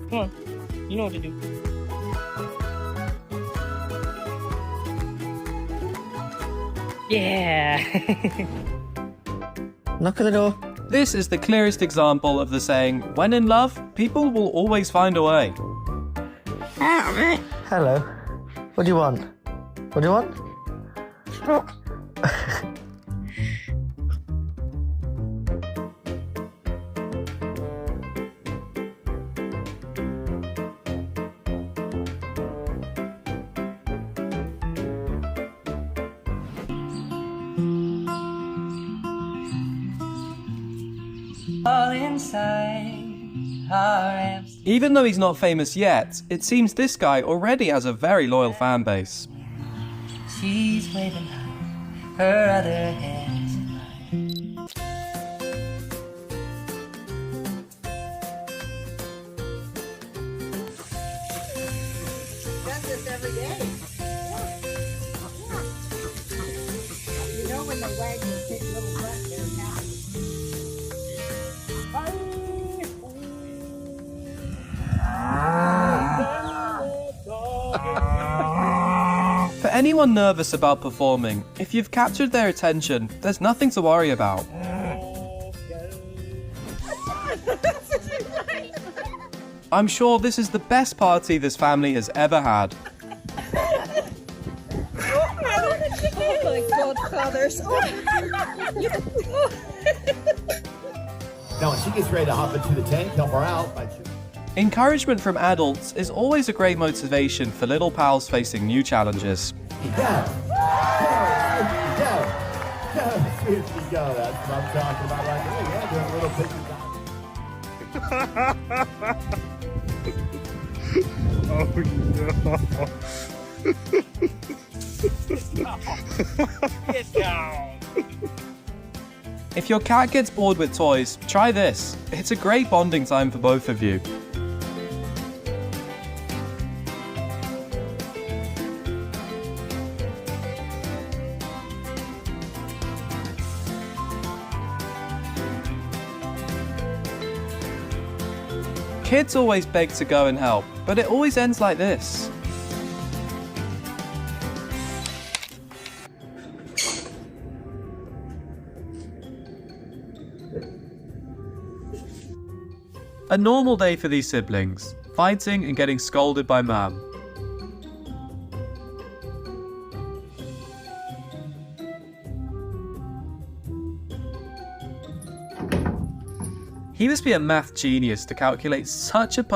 Come on. You know what to do. Yeah. Knock on the door. This is the clearest example of the saying, when in love, people will always find a way. Hello. What do you want? What do you want? All inside our amps. Even though he's not famous yet, it seems this guy already has a very loyal fan base. She's waving her other hands in mine. Does this every day. You know when the wagons take little butt, they're happy. For anyone nervous about performing, if you've captured their attention, there's nothing to worry about. I'm sure this is the best party this family has ever had. Oh my godfathers. Now, when she gets ready to hop into the tank, help her out. Encouragement from adults is always a great motivation for little pals facing new challenges. Go! Seriously, go. That's what I'm talking about right there. Yeah, doing a little picture. Get down. If your cat gets bored with toys, try this. It's a great bonding time for both of you. Kids always beg to go and help, but it always ends like this. A normal day for these siblings, fighting and getting scolded by Mum. He must be a math genius to calculate such a